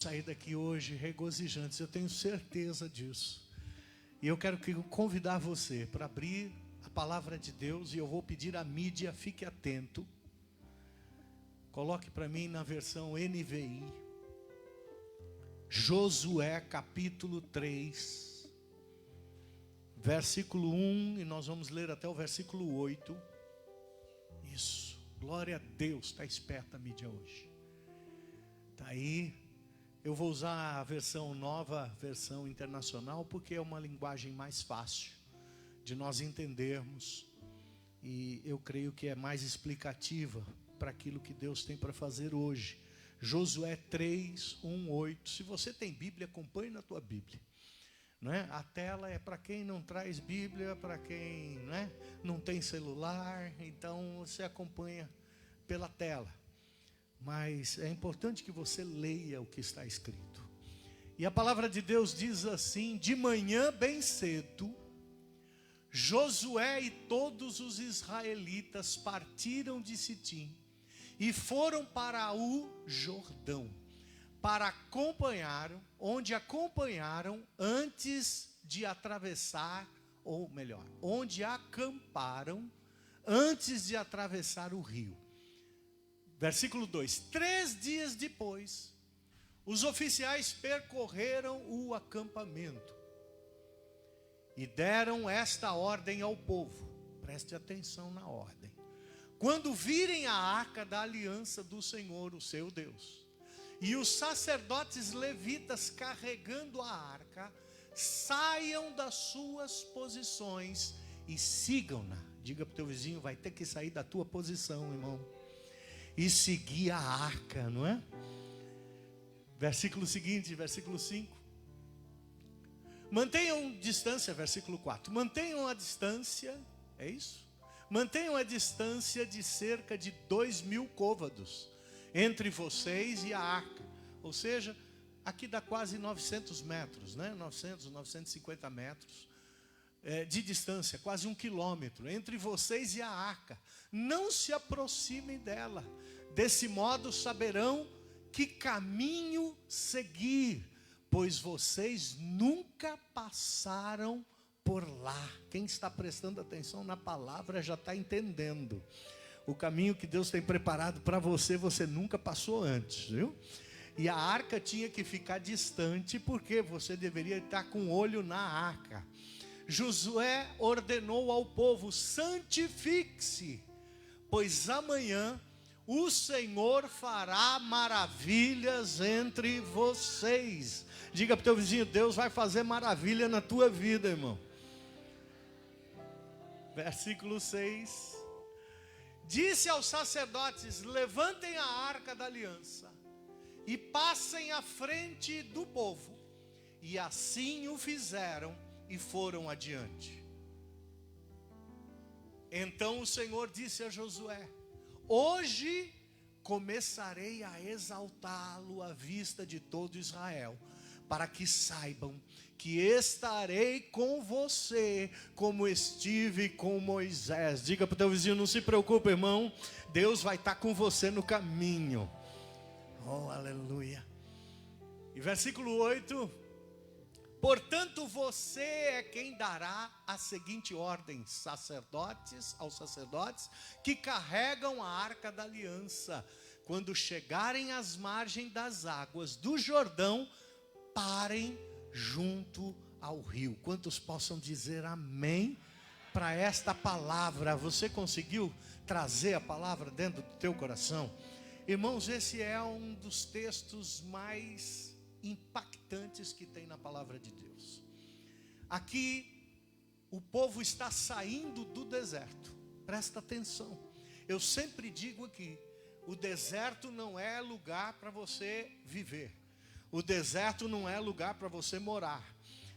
Sair daqui hoje regozijantes, eu tenho certeza disso. E eu quero convidar você para abrir a palavra de Deus, e eu vou pedir à mídia, fique atento. Coloque para mim na versão NVI, Josué capítulo 3, versículo 1, e nós vamos ler até o versículo 8. Isso, glória a Deus, está esperta a mídia hoje. Está aí. Eu vou usar a versão nova, versão internacional, porque é uma linguagem mais fácil de nós entendermos. E eu creio que é mais explicativa para aquilo que Deus tem para fazer hoje. Josué 3, 1, 8. Se você tem Bíblia, acompanhe na tua Bíblia. Não é? A tela é para quem não traz Bíblia, para quem não tem celular. Então você acompanha pela tela. Mas é importante que você leia o que está escrito. E a palavra de Deus diz assim: de manhã bem cedo, Josué e todos os israelitas partiram de Sitim e foram para o Jordão, onde acompanharam antes de atravessar, ou melhor, onde acamparam antes de atravessar o rio. Versículo 2: 3 dias depois, os oficiais percorreram o acampamento e deram esta ordem ao povo. Preste atenção na ordem. Quando virem a arca da aliança do Senhor, o seu Deus, e os sacerdotes levitas carregando a arca, saiam das suas posições e sigam-na. Diga para o teu vizinho: vai ter que sair da tua posição, irmão, e seguir a arca, não é? Versículo seguinte, versículo 5. Mantenham distância, versículo 4. Mantenham a distância, é isso? Mantenham a distância de cerca de 2.000 côvados entre vocês e a arca. Ou seja, aqui dá quase 900 metros, né? 950 metros de distância, quase 1 quilômetro entre vocês e a arca. Não se aproximem dela. Desse modo saberão que caminho seguir, pois vocês nunca passaram por lá. Quem está prestando atenção na palavra já está entendendo. O caminho que Deus tem preparado para você, você nunca passou antes, viu? E a arca tinha que ficar distante, porque você deveria estar com o olho na arca. Josué ordenou ao povo: santifique-se, pois amanhã o Senhor fará maravilhas entre vocês. Diga para o teu vizinho: Deus vai fazer maravilha na tua vida, irmão. Versículo 6. Disse aos sacerdotes: levantem a arca da aliança e passem à frente do povo. E assim o fizeram e foram adiante. Então o Senhor disse a Josué: hoje começarei a exaltá-lo à vista de todo Israel, para que saibam que estarei com você, como estive com Moisés. Diga para o teu vizinho: não se preocupe, irmão, Deus vai estar com você no caminho. Oh, aleluia. E versículo 8: portanto você é quem dará a seguinte ordem aos sacerdotes que carregam a arca da aliança: quando chegarem às margens das águas do Jordão, parem junto ao rio. Quantos possam dizer amém para esta palavra? Você conseguiu trazer a palavra dentro do teu coração? Irmãos, esse é um dos textos mais impactantes que tem na palavra de Deus. Aqui o povo está saindo do deserto. Presta atenção. Eu sempre digo aqui: o deserto não é lugar para você viver. O deserto não é lugar para você morar.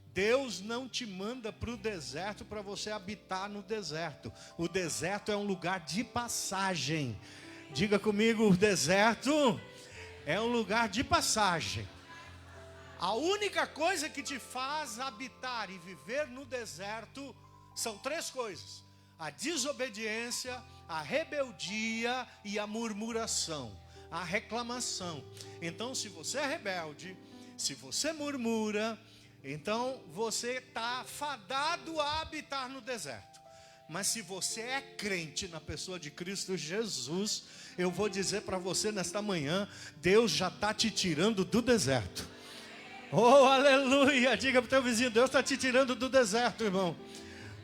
Deus não te manda para o deserto para você habitar no deserto. O deserto é um lugar de passagem. Diga comigo: o deserto é um lugar de passagem. A única coisa que te faz habitar e viver no deserto são 3 coisas: a desobediência, a rebeldia e a murmuração. a reclamação. Então, se você é rebelde, se você murmura, então você está fadado a habitar no deserto. Mas se você é crente na pessoa de Cristo Jesus, eu vou dizer para você nesta manhã, Deus já está te tirando do deserto. Oh, aleluia! Diga para o teu vizinho, Deus está te tirando do deserto, irmão.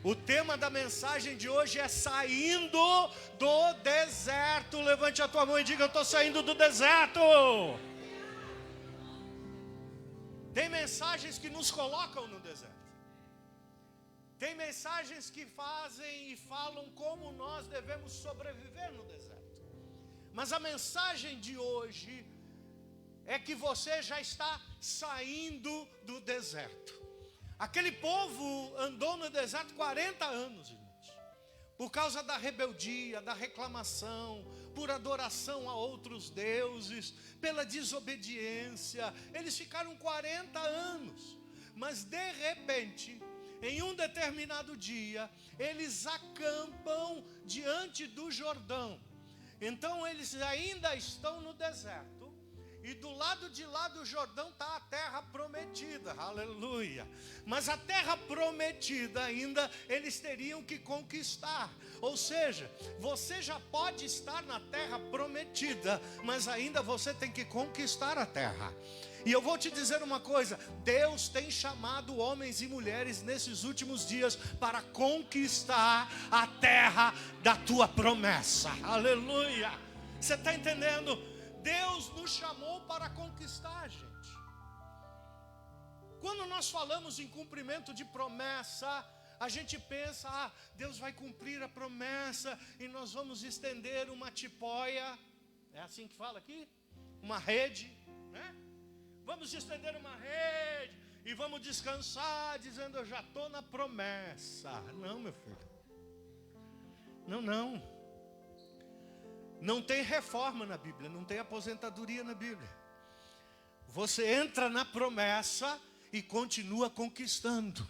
O tema da mensagem de hoje é saindo do deserto. Levante a tua mão e diga, eu estou saindo do deserto. Tem mensagens que nos colocam no deserto. Tem mensagens que fazem e falam como nós devemos sobreviver no deserto. Mas a mensagem de hoje é que você já está saindo do deserto. Aquele povo andou no deserto 40 anos, irmãos. Por causa da rebeldia, da reclamação, por adoração a outros deuses, pela desobediência. Eles ficaram 40 anos. Mas de repente, em um determinado dia, eles acampam diante do Jordão. Então eles ainda estão no deserto. E do lado de lá do Jordão está a terra prometida, aleluia. Mas a terra prometida ainda eles teriam que conquistar. Ou seja, você já pode estar na terra prometida, mas ainda você tem que conquistar a terra. E eu vou te dizer uma coisa, Deus tem chamado homens e mulheres nesses últimos dias para conquistar a terra da tua promessa, aleluia. Você está entendendo? Deus nos chamou para conquistar, gente. Quando nós falamos em cumprimento de promessa, a gente pensa, Deus vai cumprir a promessa e nós vamos estender uma tipóia, é assim que fala aqui? Uma rede, né? Vamos estender uma rede e vamos descansar dizendo, eu já estou na promessa. Não, meu filho. Não. Não tem reforma na Bíblia, não tem aposentadoria na Bíblia. Você entra na promessa e continua conquistando.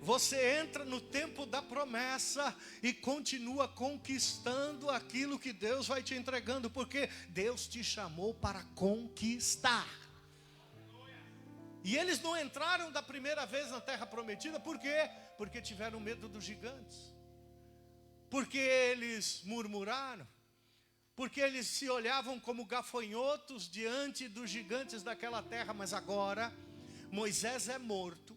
Você entra no tempo da promessa e continua conquistando aquilo que Deus vai te entregando, porque Deus te chamou para conquistar. E eles não entraram da primeira vez na terra prometida, por quê? Porque tiveram medo dos gigantes. Porque eles murmuraram. Porque eles se olhavam como gafanhotos diante dos gigantes daquela terra. Mas agora, Moisés é morto.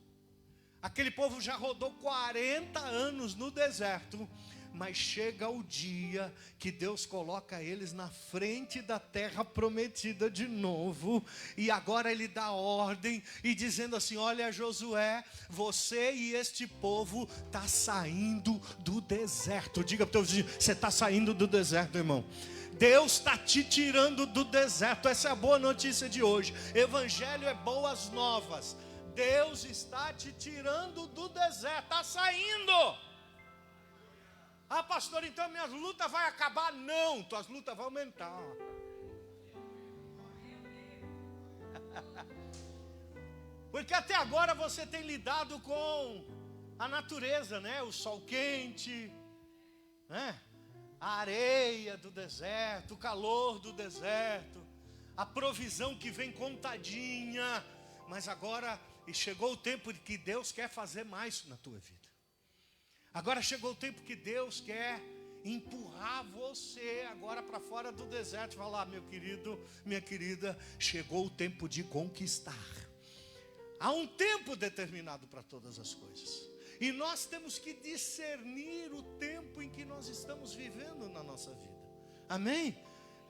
Aquele povo já rodou 40 anos no deserto. Mas chega o dia que Deus coloca eles na frente da terra prometida de novo. E agora Ele dá ordem e dizendo assim, olha Josué, você e este povo está saindo do deserto. Diga para o teu vizinho, você está saindo do deserto, irmão. Deus está te tirando do deserto. Essa é a boa notícia de hoje. Evangelho é boas novas. Deus está te tirando do deserto. Está saindo. Pastor, então minhas lutas vai acabar? Não, tuas lutas vão aumentar. Porque até agora você tem lidado com a natureza, né? O sol quente, né? A areia do deserto, o calor do deserto, a provisão que vem contadinha. Mas agora chegou o tempo de que Deus quer fazer mais na tua vida. Agora chegou o tempo que Deus quer empurrar você agora para fora do deserto e falar, meu querido, minha querida, chegou o tempo de conquistar. Há um tempo determinado para todas as coisas. E nós temos que discernir o tempo em que nós estamos vivendo na nossa vida. Amém?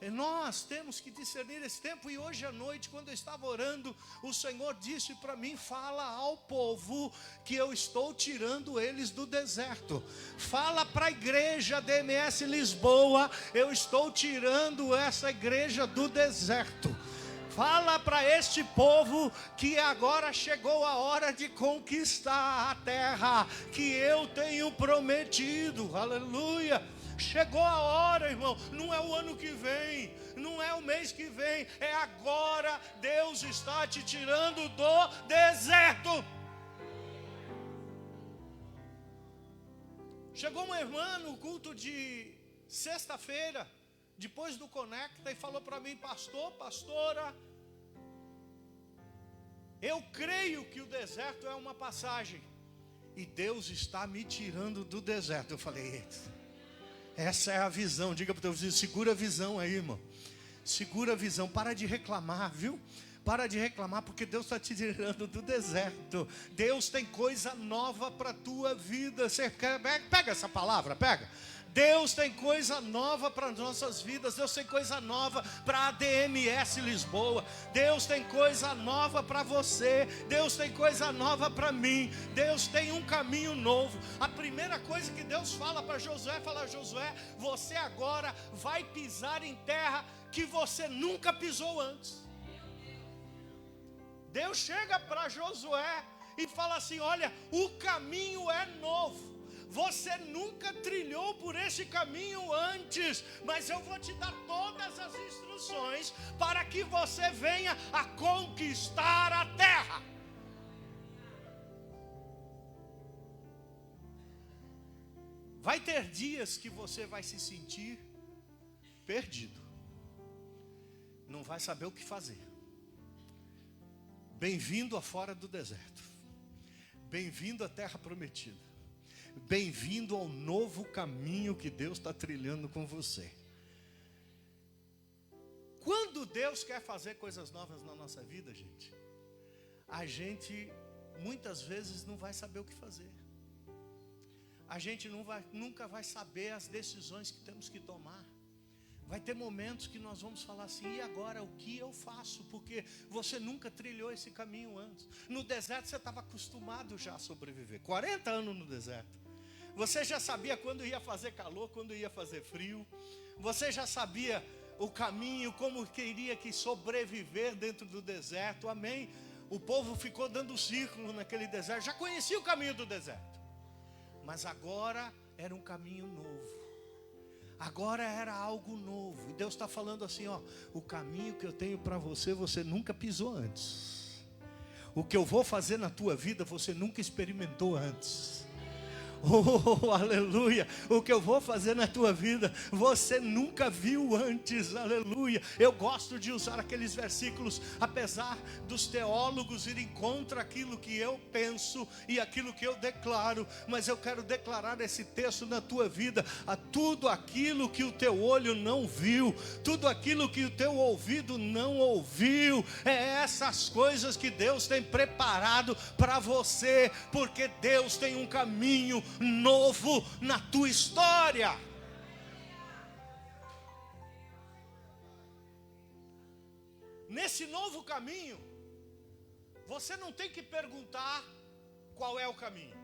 E nós temos que discernir esse tempo. E hoje à noite, quando eu estava orando, o Senhor disse para mim, fala ao povo que eu estou tirando eles do deserto. Fala para a igreja DMS Lisboa, eu estou tirando essa igreja do deserto. Fala para este povo que agora chegou a hora de conquistar a terra que eu tenho prometido, aleluia. Chegou a hora, irmão, não é o ano que vem, não é o mês que vem, é agora. Deus está te tirando do deserto. Chegou uma irmã no culto de sexta-feira, depois do Conecta, e falou para mim: pastor, pastora, eu creio que o deserto é uma passagem, e Deus está me tirando do deserto. Eu falei: essa é a visão. Diga para o teu vizinho: segura a visão aí, irmão. Segura a visão, para de reclamar, viu? Para de reclamar, porque Deus está te tirando do deserto. Deus tem coisa nova para a tua vida. Você quer, pega essa palavra, pega. Deus tem coisa nova para as nossas vidas. Deus tem coisa nova para a ADMS Lisboa. Deus tem coisa nova para você. Deus tem coisa nova para mim. Deus tem um caminho novo. A primeira coisa que Deus fala para Josué, fala: Josué, você agora vai pisar em terra que você nunca pisou antes. Deus chega para Josué e fala assim: olha, o caminho é novo. Você nunca trilhou por esse caminho antes, mas eu vou te dar todas as instruções para que você venha a conquistar a terra. Vai ter dias que você vai se sentir perdido, não vai saber o que fazer. Bem-vindo a fora do deserto, bem-vindo à terra prometida, bem-vindo ao novo caminho que Deus está trilhando com você. Quando Deus quer fazer coisas novas na nossa vida, a gente muitas vezes não vai saber o que fazer. A gente nunca vai saber as decisões que temos que tomar. Vai ter momentos que nós vamos falar assim: e agora o que eu faço? Porque você nunca trilhou esse caminho antes. No deserto você estava acostumado já a sobreviver. 40 anos no deserto. Você já sabia quando ia fazer calor, quando ia fazer frio. Você já sabia o caminho, como queria que sobreviver dentro do deserto. Amém? O povo ficou dando círculo naquele deserto. Já conhecia o caminho do deserto. Mas agora era um caminho novo. Agora era algo novo. E Deus está falando assim: ó, o caminho que eu tenho para você, você nunca pisou antes. O que eu vou fazer na tua vida, você nunca experimentou antes. Oh, aleluia. O que eu vou fazer na tua vida, você nunca viu antes. Aleluia. Eu gosto de usar aqueles versículos, apesar dos teólogos irem contra aquilo que eu penso e aquilo que eu declaro, mas eu quero declarar esse texto na tua vida: a tudo aquilo que o teu olho não viu, tudo aquilo que o teu ouvido não ouviu, é essas coisas que Deus tem preparado para você, porque Deus tem um caminho novo na tua história. Nesse novo caminho, você não tem que perguntar qual é o caminho.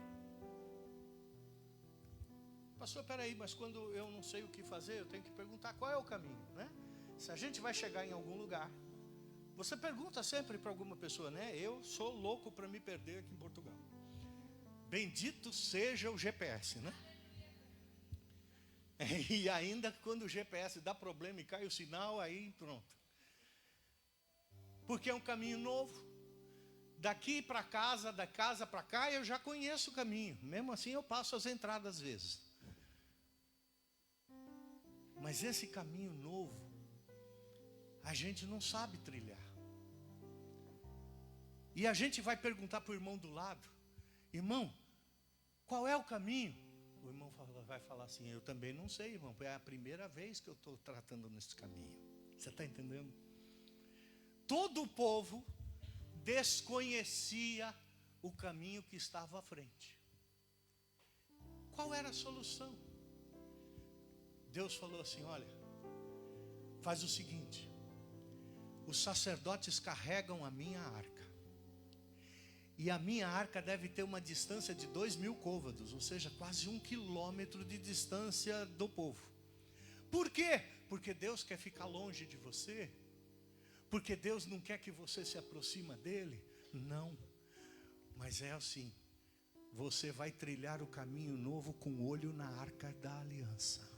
Pastor, peraí, mas quando eu não sei o que fazer, eu tenho que perguntar qual é o caminho, né? Se a gente vai chegar em algum lugar, você pergunta sempre para alguma pessoa, né? Eu sou louco para me perder aqui em Portugal. Bendito seja o GPS, né? E ainda quando o GPS dá problema e cai o sinal, aí pronto. Porque é um caminho novo. Daqui para casa, da casa para cá, eu já conheço o caminho. Mesmo assim eu passo as entradas às vezes. Mas esse caminho novo, a gente não sabe trilhar. E a gente vai perguntar para o irmão do lado: irmão, qual é o caminho? O irmão vai falar assim: eu também não sei, irmão, é a primeira vez que eu estou tratando nesse caminho. Você está entendendo? Todo o povo desconhecia o caminho que estava à frente. Qual era a solução? Deus falou assim: olha, faz o seguinte, os sacerdotes carregam a minha arca. E a minha arca deve ter uma distância de 2.000 côvados, ou seja, quase 1 quilômetro de distância do povo. Por quê? Porque Deus quer ficar longe de você? Porque Deus não quer que você se aproxime dele? Não. Mas é assim, você vai trilhar o caminho novo com o olho na arca da aliança.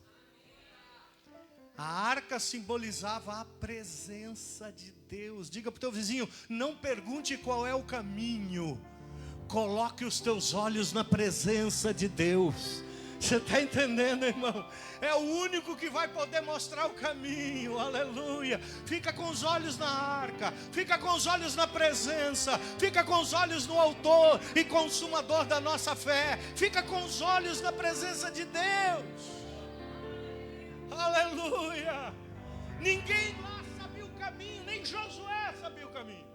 A arca simbolizava a presença de Deus. Diga para o teu vizinho: não pergunte qual é o caminho, coloque os teus olhos na presença de Deus. Você está entendendo, irmão? É o único que vai poder mostrar o caminho, aleluia. Fica com os olhos na arca, fica com os olhos na presença, fica com os olhos no autor e consumador da nossa fé, fica com os olhos na presença de Deus, aleluia. Ninguém lá sabia o caminho, nem Josué sabia o caminho.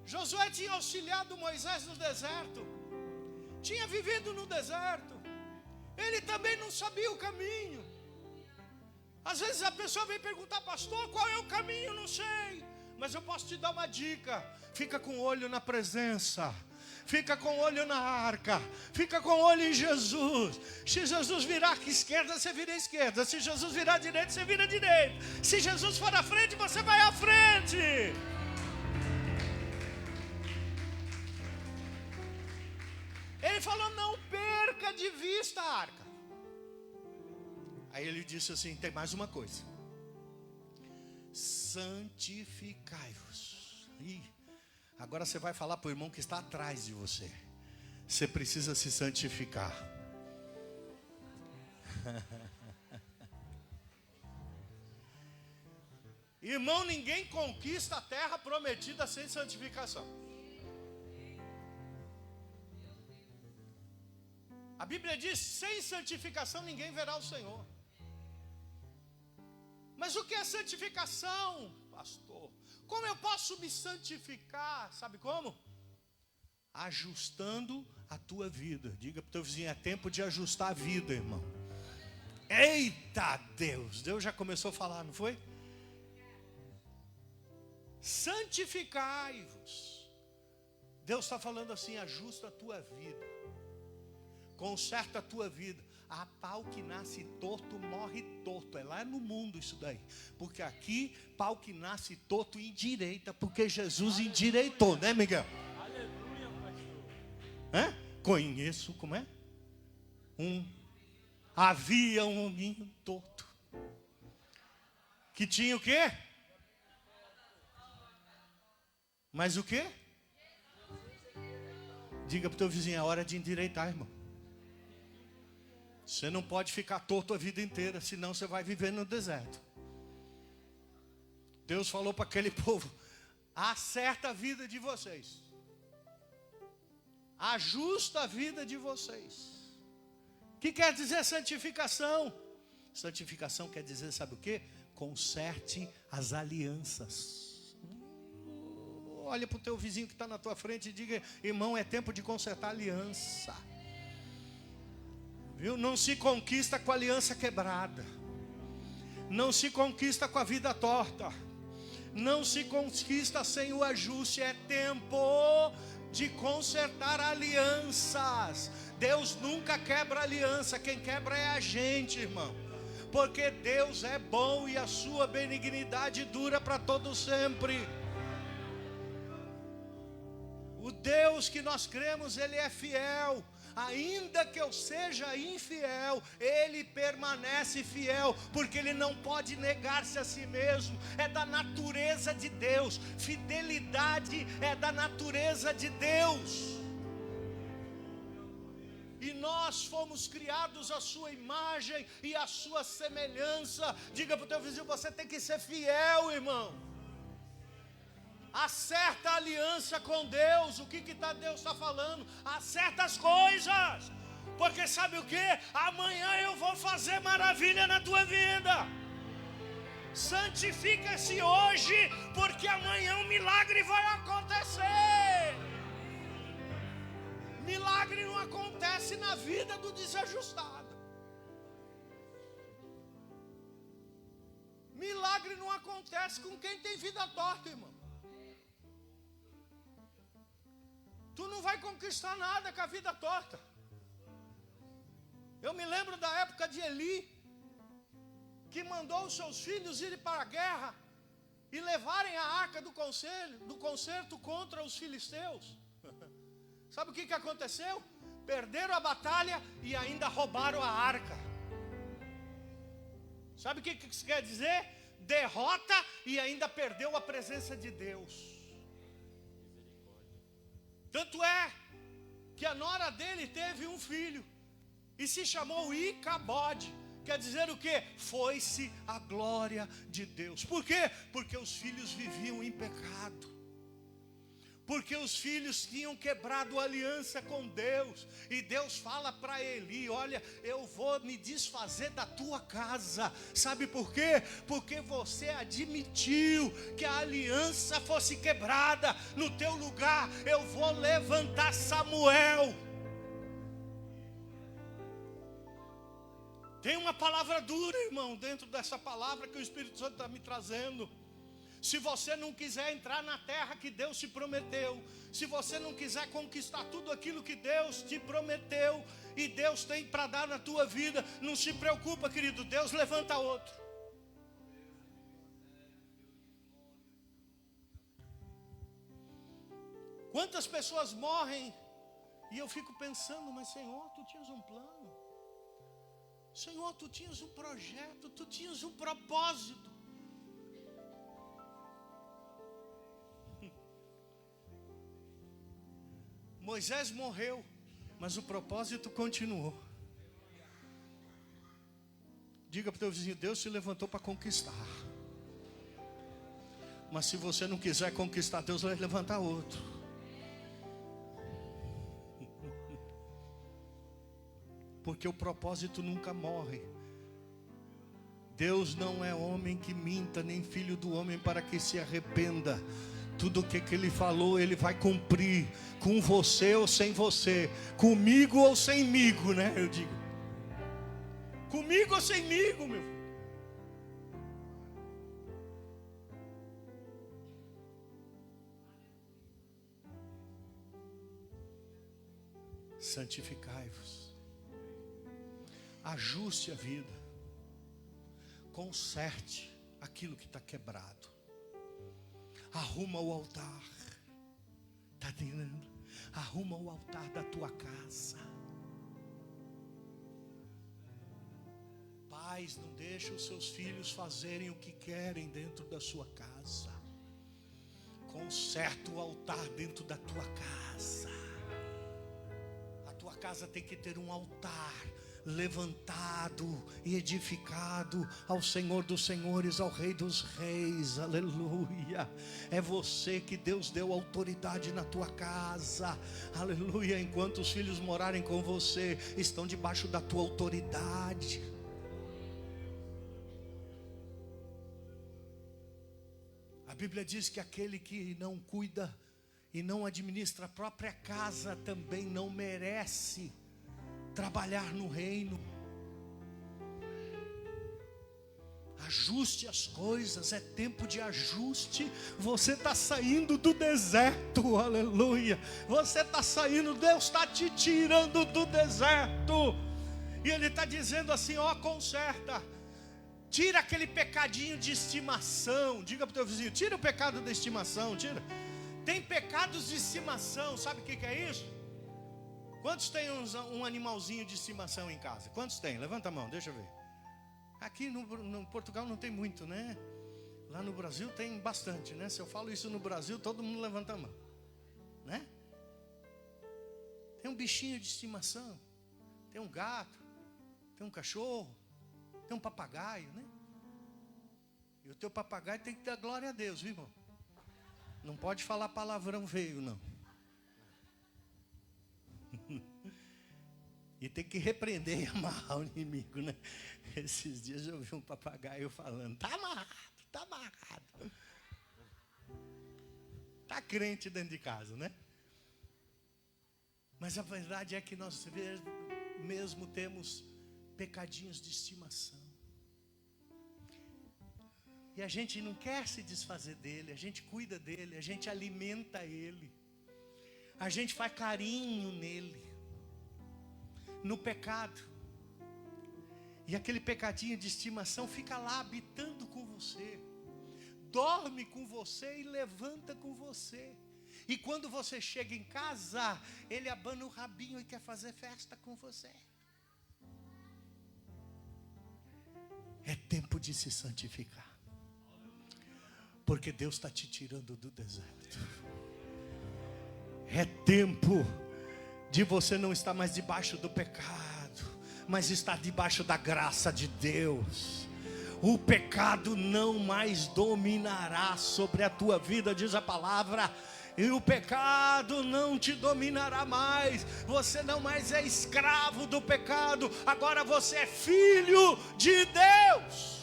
Josué tinha auxiliado Moisés no deserto, tinha vivido no deserto. Ele também não sabia o caminho. Às vezes a pessoa vem perguntar: pastor, qual é o caminho? Não sei. Mas eu posso te dar uma dica: fica com o olho na presença, fica com o olho na arca, fica com o olho em Jesus. Se Jesus virar à esquerda, você vira à esquerda. Se Jesus virar à direita, você vira à direita. Se Jesus for à frente, você vai à frente. Ele falou: não perca de vista a arca. Aí ele disse assim: tem mais uma coisa: santificai-vos. Agora você vai falar para o irmão que está atrás de você: você precisa se santificar. Irmão, ninguém conquista a terra prometida sem santificação. A Bíblia diz: sem santificação ninguém verá o Senhor. Mas o que é santificação, pastor? Como eu posso me santificar? Sabe como? Ajustando a tua vida. Diga para o teu vizinho: é tempo de ajustar a vida, irmão. Eita Deus! Deus já começou a falar, não foi? Santificai-vos. Deus está falando assim: ajusta a tua vida, conserta a tua vida. A pau que nasce torto morre torto. É lá no mundo isso daí. Porque aqui, pau que nasce torto endireita, porque Jesus endireitou, né, Miguel? Aleluia, pastor. Conheço, como é? Havia um hominho torto que tinha o quê? Mas o quê? Diga para o teu vizinho: é hora de endireitar, irmão. Você não pode ficar torto a vida inteira, senão você vai viver no deserto. Deus falou para aquele povo: acerta a vida de vocês, ajusta a vida de vocês. O que quer dizer santificação? Santificação quer dizer, sabe o quê? Conserte as alianças. Olha para o teu vizinho que está na tua frente e diga: irmão, é tempo de consertar a aliança. Viu? Não se conquista com a aliança quebrada, não se conquista com a vida torta, não se conquista sem o ajuste. É tempo de consertar alianças. Deus nunca quebra aliança, quem quebra é a gente, irmão. Porque Deus é bom e a sua benignidade dura para todo sempre. O Deus que nós cremos, Ele é fiel. Ainda que eu seja infiel, Ele permanece fiel, porque Ele não pode negar-se a si mesmo. É da natureza de Deus. Fidelidade é da natureza de Deus. E nós fomos criados à sua imagem e à sua semelhança. Diga para o teu vizinho: você tem que ser fiel, irmão. Acerta a aliança com Deus. O que Deus está falando? Acerta as coisas. Porque sabe o que? Amanhã eu vou fazer maravilha na tua vida. Santifica-se hoje, porque amanhã um milagre vai acontecer. Milagre não acontece na vida do desajustado. Milagre não acontece com quem tem vida torta, irmão. Tu não vai conquistar nada com a vida torta. Eu me lembro da época de Eli, que mandou os seus filhos irem para a guerra e levarem a arca do concerto contra os filisteus. Sabe o que aconteceu? Perderam a batalha e ainda roubaram a arca. Sabe o que isso quer dizer? Derrota e ainda perdeu a presença de Deus. Tanto é que a nora dele teve um filho E se chamou Icabode. Quer dizer o quê? Foi-se a glória de Deus. Por quê? Porque os filhos viviam em pecado. Porque os filhos tinham quebrado a aliança com Deus. E Deus fala para Eli: olha, eu vou me desfazer da tua casa. Sabe por quê? Porque você admitiu que a aliança fosse quebrada. No teu lugar eu vou levantar Samuel. Tem uma palavra dura, irmão, dentro dessa palavra que o Espírito Santo está me trazendo. Se você não quiser entrar na terra que Deus te prometeu, se você não quiser conquistar tudo aquilo que Deus te prometeu, e Deus tem para dar na tua vida, não se preocupa, querido, Deus levanta outro. Quantas pessoas morrem, e eu fico pensando, mas Senhor, tu tinhas um plano. Senhor, tu tinhas um projeto, tu tinhas um propósito. Moisés morreu, mas o propósito continuou. Diga para o teu vizinho: Deus te levantou para conquistar. Mas se você não quiser conquistar, Deus vai levantar outro. Porque o propósito nunca morre. Deus não é homem que minta, nem filho do homem para que se arrependa. Tudo o que Ele falou, Ele vai cumprir. Com você ou sem você. Comigo ou semigo, né? Eu digo. Comigo ou semigo, meu. Santificai-vos. Ajuste a vida. Conserte aquilo que está quebrado. Arruma o altar. Está entendendo? Arruma o altar da tua casa. Pais, não deixa os seus filhos fazerem o que querem dentro da sua casa. Conserta o altar dentro da tua casa. A tua casa tem que ter um altar levantado e edificado ao Senhor dos Senhores, ao Rei dos Reis. Aleluia. É você que Deus deu autoridade na tua casa. Aleluia. Enquanto os filhos morarem com você, estão debaixo da tua autoridade. A Bíblia diz que aquele que não cuida e não administra a própria casa também não merece trabalhar no reino. Ajuste as coisas, é tempo de ajuste. Você está saindo do deserto, aleluia. Você está saindo, Deus está te tirando do deserto. E Ele está dizendo assim: ó, conserta. Tira aquele pecadinho de estimação. Diga para o teu vizinho: tira o pecado da estimação, tira. Tem pecados de estimação, sabe o que é isso? Quantos tem um animalzinho de estimação em casa? Quantos tem? Levanta a mão, deixa eu ver. Aqui no Portugal não tem muito, né? Lá no Brasil tem bastante, né? Se eu falo isso no Brasil, todo mundo levanta a mão, né? Tem um bichinho de estimação. Tem um gato, tem um cachorro, tem um papagaio, né? E o teu papagaio tem que dar glória a Deus, viu, irmão? Não pode falar palavrão feio, não. E tem que repreender e amarrar o inimigo, né? Esses dias eu vi um papagaio falando: tá amarrado, tá amarrado. Tá crente dentro de casa, né? Mas a verdade é que nós mesmo temos pecadinhos de estimação. E a gente não quer se desfazer dele, a gente cuida dele, a gente alimenta ele. A gente faz carinho nele. No pecado. E aquele pecadinho de estimação fica lá habitando com você. Dorme com você e levanta com você. E quando você chega em casa, ele abana o rabinho e quer fazer festa com você. É tempo de se santificar. Porque Deus está te tirando do deserto. É tempo de você não estar mais debaixo do pecado. mas está debaixo da graça de Deus. O pecado não mais dominará sobre a tua vida, diz a palavra. E o pecado não te dominará mais. Você não mais é escravo do pecado. Agora você é filho de Deus.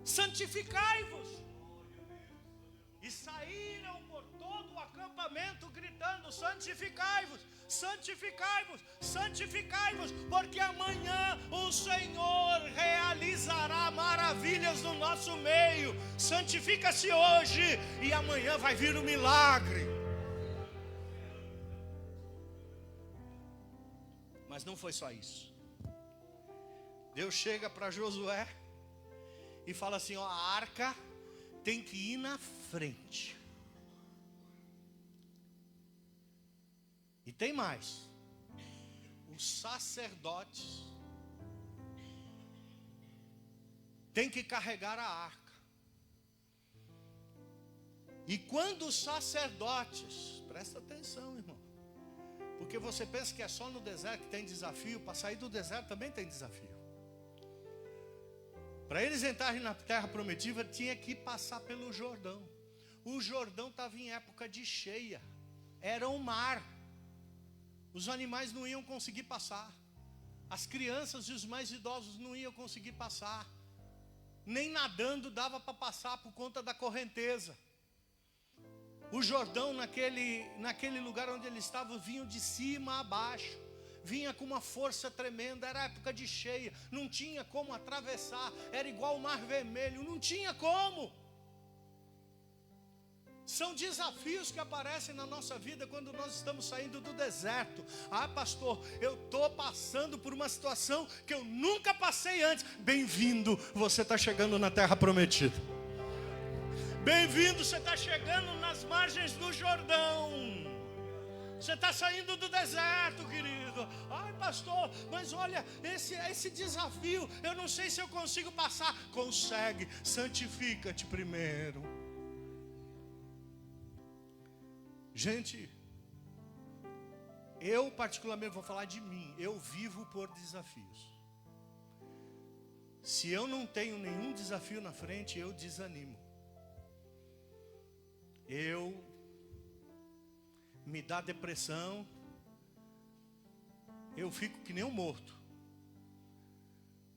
Santificai-vos. E saíram por todo o acampamento gritando: santificai-vos, santificai-vos, santificai-vos, porque amanhã o Senhor realizará maravilhas no nosso meio. Santifica-se hoje e amanhã vai vir o milagre. Mas não foi só isso. Deus chega para Josué e fala assim: ó, a arca tem que ir na frente. E tem mais. Os sacerdotes têm que carregar a arca. E quando os sacerdotes, presta atenção, irmão, porque você pensa que é só no deserto que tem desafio. Para sair do deserto também tem desafio. Para eles entrarem na terra prometida, tinha que passar pelo Jordão. O Jordão estava em época de cheia. Era um mar. Os animais não iam conseguir passar. As crianças e os mais idosos não iam conseguir passar. Nem nadando dava para passar por conta da correnteza. O Jordão, naquele lugar onde ele estava, vinha de cima a baixo. Vinha com uma força tremenda. Era época de cheia. Não tinha como atravessar. Era igual o Mar Vermelho. Não tinha como. São desafios que aparecem na nossa vida quando nós estamos saindo do deserto. Ah, pastor, eu estou passando por uma situação que eu nunca passei antes. Bem-vindo, você está chegando na terra prometida. Bem-vindo, você está chegando nas margens do Jordão. Você está saindo do deserto, querido. Ai, pastor, mas olha, esse desafio, eu não sei se eu consigo passar. Consegue, santifica-te primeiro. Gente, eu particularmente vou falar de mim. Eu vivo por desafios. Se eu não tenho nenhum desafio na frente, eu desanimo. Me dá depressão. Eu fico que nem um morto.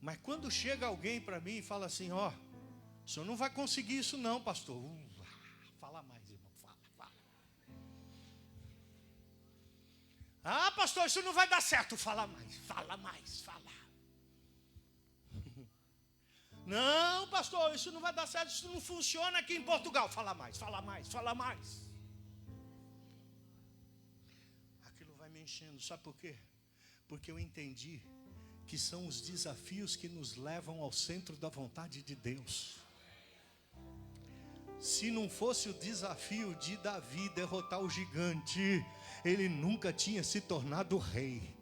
Mas quando chega alguém para mim e fala assim: ó, o senhor não vai conseguir isso não, pastor. Fala mais, irmão, fala. Ah, pastor, isso não vai dar certo. Fala mais. Não, pastor, isso não vai dar certo. Isso não funciona aqui em Portugal. Fala mais. Aquilo vai me enchendo. Sabe por quê? Porque eu entendi que são os desafios que nos levam ao centro da vontade de Deus. Se não fosse o desafio de Davi derrotar o gigante, ele nunca tinha se tornado rei.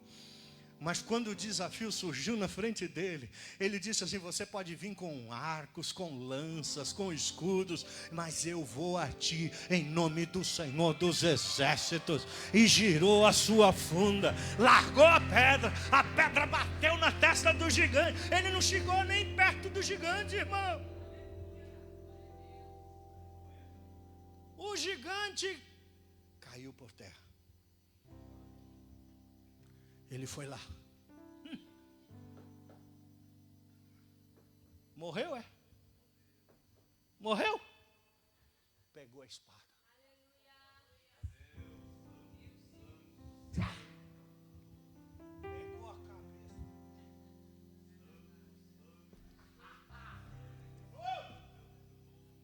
Mas quando o desafio surgiu na frente dele, ele disse assim: você pode vir com arcos, com lanças, com escudos, mas eu vou a ti em nome do Senhor dos Exércitos. E girou a sua funda, largou a pedra bateu na testa do gigante. Ele não chegou nem perto do gigante, irmão. O gigante caiu por terra. Ele foi lá. Morreu, é? Morreu? Pegou a espada. Pegou a cabeça.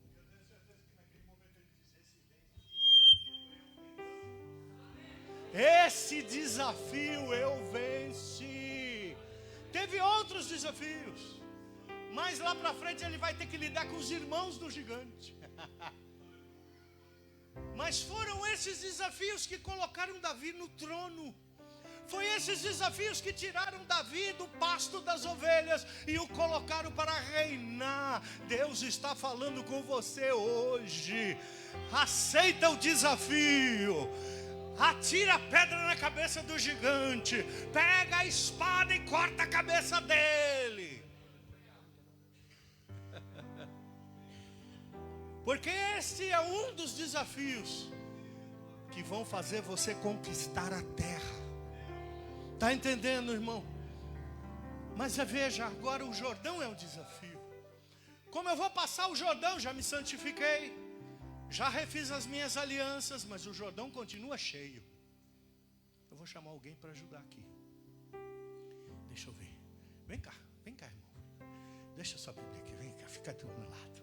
Eu tenho certeza que naquele momento ele disse: esse desafio eu venci. Teve outros desafios, mas lá para frente ele vai ter que lidar com os irmãos do gigante. Mas foram esses desafios que colocaram Davi no trono. Foi esses desafios que tiraram Davi do pasto das ovelhas e o colocaram para reinar. Deus está falando com você hoje. Aceita o desafio. atira a pedra na cabeça do gigante, pega a espada e corta a cabeça dele. Porque esse é um dos desafios que vão fazer você conquistar a terra. Está entendendo, irmão? Mas veja, agora o Jordão é um desafio. Como eu vou passar o Jordão? Já me santifiquei, já refiz as minhas alianças, mas o Jordão continua cheio. Eu vou chamar alguém para ajudar aqui. Deixa eu ver. Vem cá, irmão. Deixa sua Bíblia aqui, vem cá, fica do meu lado.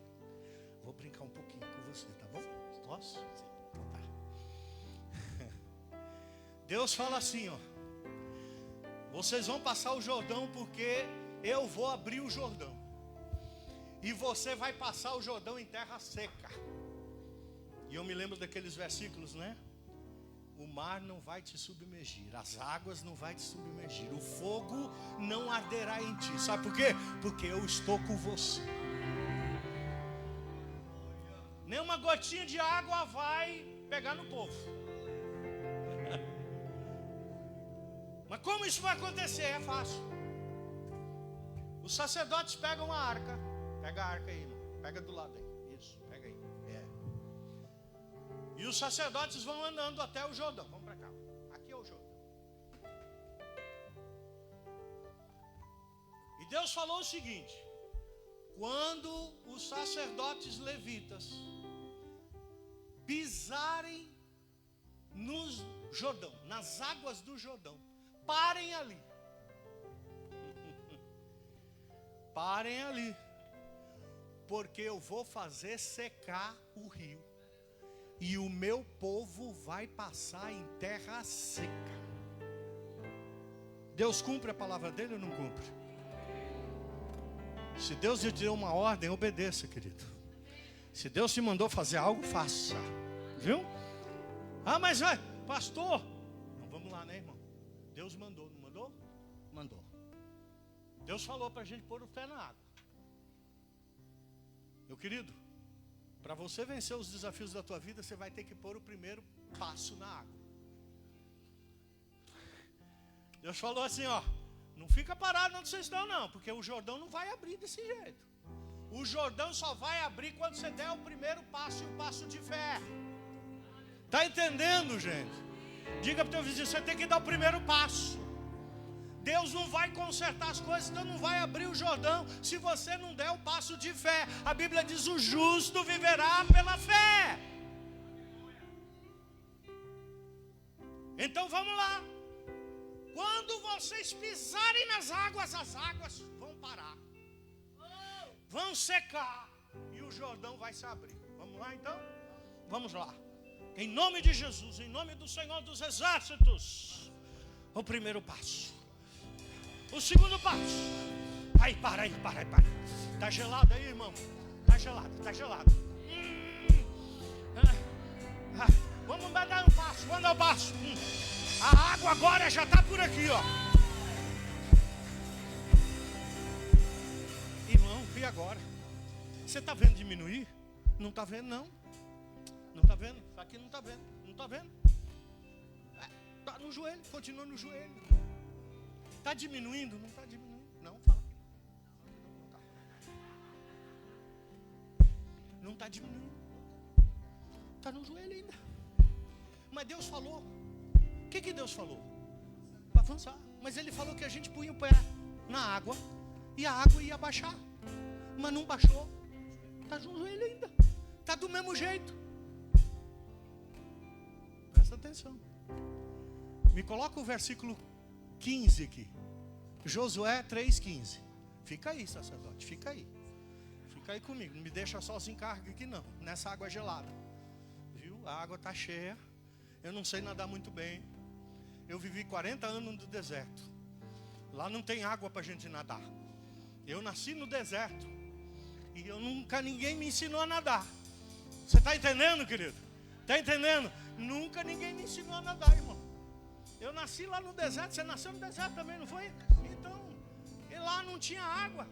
Vou brincar um pouquinho com você, tá bom? Posso? Sim. Então tá. Deus fala assim, ó. Vocês vão passar o Jordão porque eu vou abrir o Jordão. E você vai passar o Jordão em terra seca. E eu me lembro daqueles versículos, né? O mar não vai te submergir, as águas não vai te submergir, o fogo não arderá em ti. Sabe por quê? Porque eu estou com você. Nenhuma gotinha de água vai pegar no povo. Mas como isso vai acontecer? É fácil. Os sacerdotes pegam a arca. Pega a arca aí, irmão. Pega do lado aí. Isso, pega aí. E os sacerdotes vão andando até o Jordão. Vamos para cá. Aqui é o Jordão. E Deus falou o seguinte: quando os sacerdotes levitas pisarem no Jordão, nas águas do Jordão, parem ali. Parem ali. Porque eu vou fazer secar o rio. E o meu povo vai passar em terra seca. Deus cumpre a palavra dele ou não cumpre? Se Deus lhe deu uma ordem, obedeça, querido. Se Deus te mandou fazer algo, faça. Viu? Ah, mas pastor, não, vamos lá, né, irmão? Deus mandou, não mandou? Mandou. Deus falou para a gente pôr o pé na água. Meu querido, para você vencer os desafios da tua vida, você vai ter que pôr o primeiro passo na água. Deus falou assim, ó, não fica parado onde vocês estão não, porque o Jordão não vai abrir desse jeito. O Jordão só vai abrir quando você der o primeiro passo, e o passo de fé. Está entendendo, gente? Diga para o teu vizinho, você tem que dar o primeiro passo. Deus não vai consertar as coisas, então não vai abrir o Jordão se você não der o passo de fé. A Bíblia diz, o justo viverá pela fé. Então vamos lá. Quando vocês pisarem nas águas, as águas vão parar, vão secar e o Jordão vai se abrir. Vamos lá então? Vamos lá. Em nome de Jesus, em nome do Senhor dos Exércitos. O primeiro passo. O segundo passo. Aí, para. Está gelado aí, irmão? Está gelado. Vamos dar um passo. Vamos dar um passo. A água agora já está por aqui, ó. Irmão, e agora? Você está vendo diminuir? Não está vendo, não. Não está vendo? Aqui não está vendo. Não está vendo? Está no joelho, continua no joelho. Está diminuindo? Não está diminuindo. Não, fala. Não está diminuindo. Está no joelho ainda. Mas Deus falou. O que Deus falou? Para avançar. Mas Ele falou que a gente punha o pé na água e a água ia baixar. Mas não baixou. Está no joelho ainda. Está do mesmo jeito. Presta atenção. Me coloca o versículo 15 aqui. Josué 3,15. Fica aí, sacerdote, fica aí. Fica aí comigo, não me deixa sozinho carga aqui não. Nessa água gelada. Viu? A água está cheia. Eu não sei nadar muito bem. Eu vivi 40 anos no deserto. Lá não tem água para a gente nadar. Eu nasci no deserto. E ninguém me ensinou a nadar. Você está entendendo, querido? Está entendendo? Nunca ninguém me ensinou a nadar, irmão. Eu nasci lá no deserto, você nasceu no deserto também, não foi? Então, e lá não tinha água.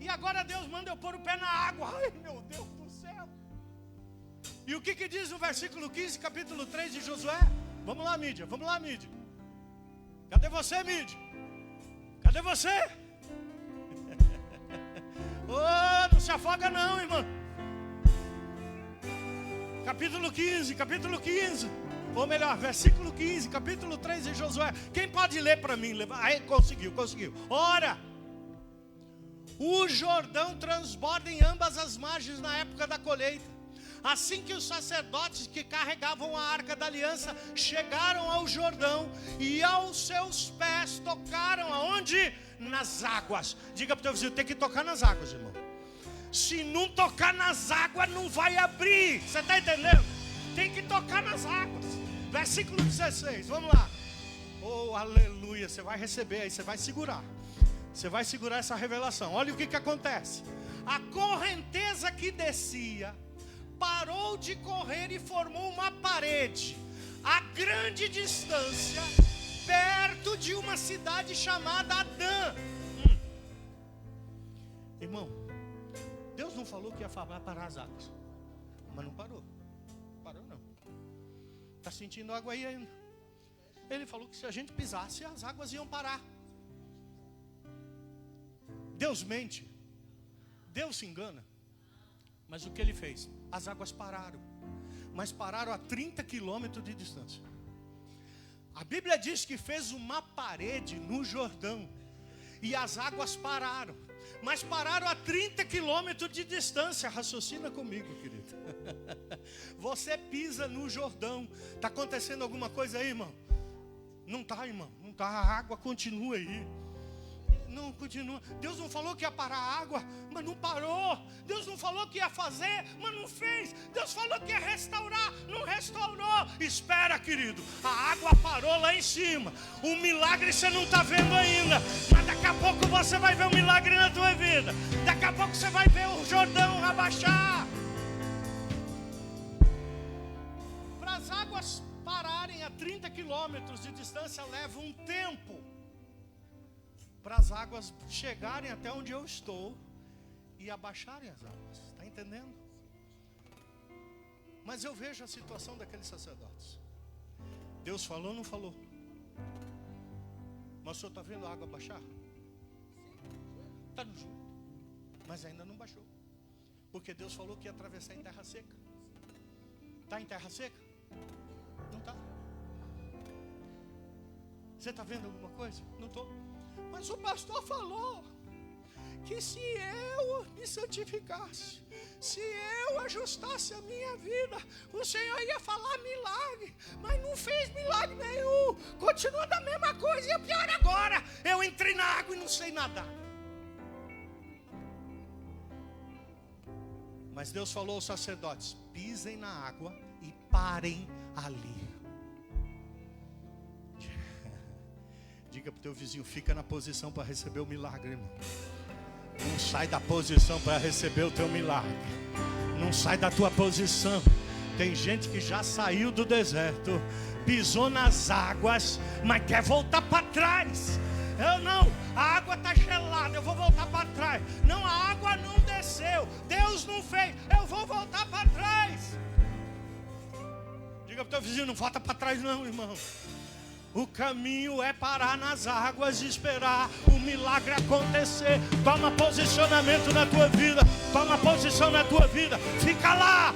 E agora Deus manda eu pôr o pé na água. Ai, meu Deus do céu. E o que diz o versículo 15, capítulo 3 de Josué? Vamos lá, mídia, vamos lá, mídia. Cadê você, mídia? Cadê você? Oh, não se afoga não, irmão. Capítulo 15. Ou melhor, versículo 15, capítulo 3 de Josué. Quem pode ler para mim? Aí, conseguiu. Ora, o Jordão transborda em ambas as margens na época da colheita. Assim que os sacerdotes que carregavam a arca da aliança chegaram ao Jordão e aos seus pés tocaram aonde? Nas águas. Diga para o teu vizinho, tem que tocar nas águas, irmão. Se não tocar nas águas, não vai abrir. Você está entendendo? Tem que tocar nas águas. Versículo 16, vamos lá. Oh, aleluia, você vai receber aí, você vai segurar. Você vai segurar essa revelação. Olha o que acontece. A correnteza que descia parou de correr e formou uma parede a grande distância, perto de uma cidade chamada Adã. Irmão, Deus não falou que ia parar as águas, mas não parou. Parou não. Está sentindo água aí ainda? Ele falou que se a gente pisasse, as águas iam parar. Deus mente, Deus se engana. Mas o que ele fez? As águas pararam, mas pararam a 30 quilômetros de distância. A Bíblia diz que fez uma parede no Jordão e as águas pararam, mas pararam a 30 quilômetros de distância. Raciocina comigo, querido. Você pisa no Jordão, está acontecendo alguma coisa aí, irmão? Não está, irmão, não está, a água continua aí. Não, continua. Deus não falou que ia parar a água, mas não parou. Deus não falou que ia fazer, mas não fez. Deus falou que ia restaurar, não restaurou. Espera, querido, a água parou lá em cima. O milagre você não está vendo ainda, mas daqui a pouco você vai ver um milagre na tua vida. Daqui a pouco você vai ver o Jordão abaixar. Para as águas pararem a 30 quilômetros de distância leva um tempo. Para as águas chegarem até onde eu estou e abaixarem as águas. Está entendendo? Mas eu vejo a situação daqueles sacerdotes. Deus falou ou não falou? Mas o senhor está vendo a água baixar? Está no junto. Mas ainda não baixou. Porque Deus falou que ia atravessar em terra seca. Está em terra seca? Não está. Você está vendo alguma coisa? Não estou. Mas o pastor falou que se eu me santificasse, se eu ajustasse a minha vida, o Senhor ia falar milagre, mas não fez milagre nenhum, continua da mesma coisa. E o pior agora, eu entrei na água e não sei nadar. Mas Deus falou aos sacerdotes, pisem na água e parem ali. Diga para o teu vizinho, fica na posição para receber o milagre, irmão. Não sai da posição para receber o teu milagre. Não sai da tua posição. Tem gente que já saiu do deserto, pisou nas águas, mas quer voltar para trás. Eu não, a água está gelada, eu vou voltar para trás. Não, a água não desceu, Deus não fez, eu vou voltar para trás. Diga para o teu vizinho, não volta para trás não, irmão. O caminho é parar nas águas e esperar o milagre acontecer. Toma posicionamento na tua vida. Toma posição na tua vida. Fica lá,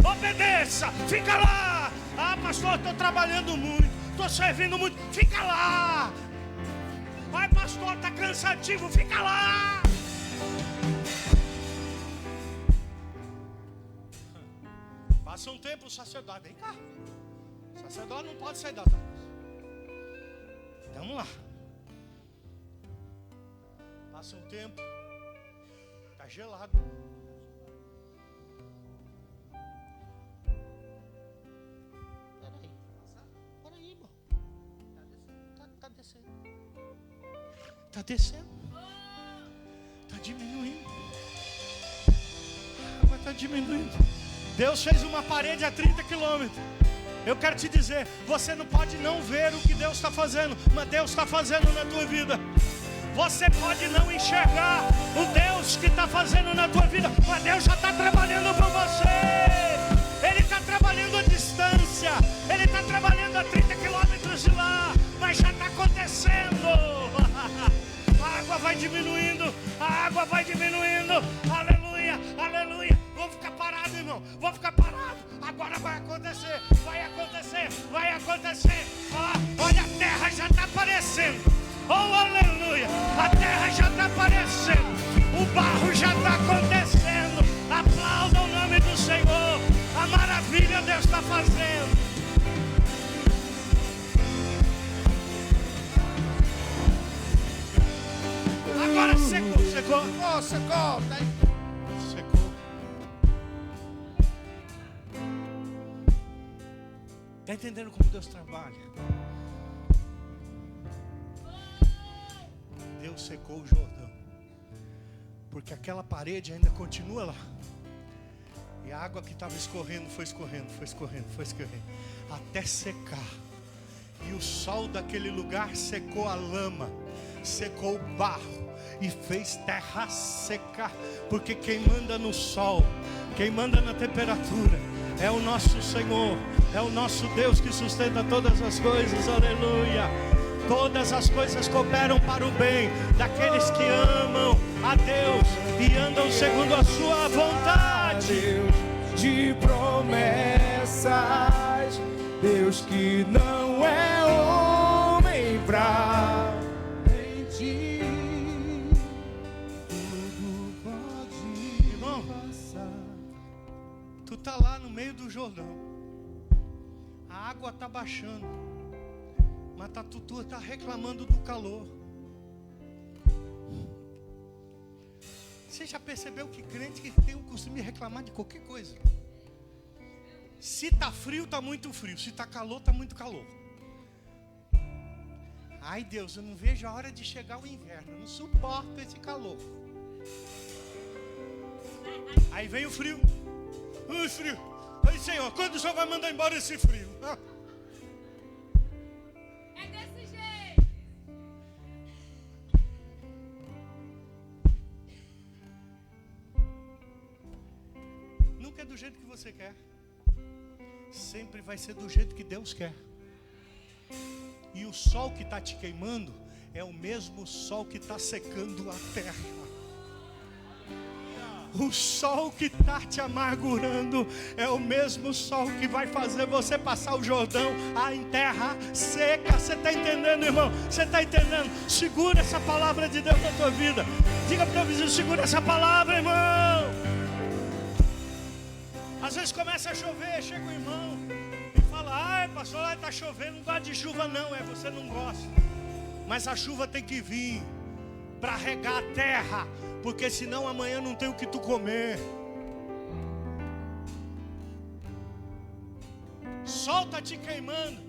obedeça, fica lá. Ah, pastor, estou trabalhando muito, estou servindo muito. Fica lá. Ai, pastor, está cansativo, fica lá. Passa um tempo, o sacerdote, vem cá. O sacerdote não pode sair das águas. Vamos lá. Passa um tempo. Está gelado. Peraí, irmão. Está descendo. Está descendo. Está diminuindo. A água está diminuindo. Deus fez uma parede a 30 quilômetros. Eu quero te dizer, você não pode não ver o que Deus está fazendo, mas Deus está fazendo na tua vida. Você pode não enxergar o Deus que está fazendo na tua vida, mas Deus já está trabalhando por você. irmão, vou ficar parado. Agora vai acontecer, vai acontecer, vai acontecer. Olha, a terra já está aparecendo. Oh, aleluia, a terra já está aparecendo. O barro já está acontecendo. Aplauda o nome do Senhor. A maravilha Deus está fazendo. Agora secou, secou. Oh, secou, tá aí. Secou. Está entendendo como Deus trabalha? Deus secou o Jordão, porque aquela parede ainda continua lá. E a água que estava escorrendo foi escorrendo, foi escorrendo, foi escorrendo, até secar. E o sol daquele lugar secou a lama, secou o barro e fez terra seca. Porque quem manda no sol, quem manda na temperatura, é o nosso Senhor, é o nosso Deus que sustenta todas as coisas. Aleluia. Todas as coisas cooperam para o bem daqueles que amam a Deus e andam segundo a sua vontade. Deus de promessas, Deus que não é homem pra mentir. Tudo pode, irmão, passar. Tu tá lá no meio do Jordão, a água tá baixando, mas tu tá reclamando do calor. Você já percebeu que crente que tem o costume de reclamar de qualquer coisa? Se tá frio, tá muito frio. Se tá calor, tá muito calor. Ai Deus, eu não vejo a hora de chegar o inverno. Eu não suporto esse calor. Aí vem o frio. Ai, frio. Ai, Senhor, quando o Senhor vai mandar embora esse frio? É desse jeito. Nunca é do jeito que você quer. Sempre vai ser do jeito que Deus quer. E o sol que está te queimando é o mesmo sol que está secando a terra. O sol que está te amargurando é o mesmo sol que vai fazer você passar o Jordão em terra seca. Você está entendendo, irmão? Você está entendendo? Segura essa palavra de Deus na tua vida. Diga para o teu vizinho, segura essa palavra, irmão. Às vezes começa a chover, chega o irmão e fala: ai pastor, lá está chovendo, não gosta de chuva não. Você não gosta. Mas a chuva tem que vir para regar a terra, porque senão amanhã não tem o que tu comer. Sol está te queimando,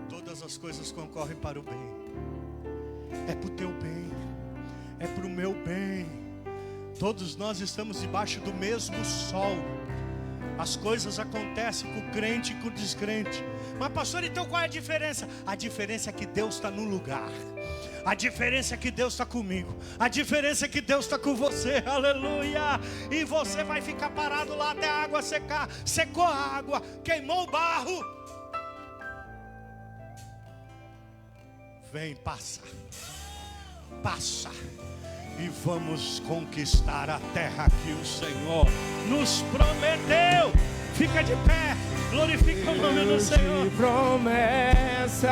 todas as coisas concorrem para o bem. É para o teu bem, é para o meu bem. Todos nós estamos debaixo do mesmo sol. As coisas acontecem com o crente e com o descrente. Mas pastor, então qual é a diferença? A diferença é que Deus está no lugar. A diferença é que Deus está comigo. A diferença é que Deus está com você. Aleluia. E você vai ficar parado lá até a água secar. Secou a água, queimou o barro. Vem, passa. Passa. E vamos conquistar a terra que o Senhor nos prometeu. Fica de pé, glorifica o nome do Senhor. Deus de promessas,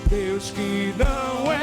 Deus que não é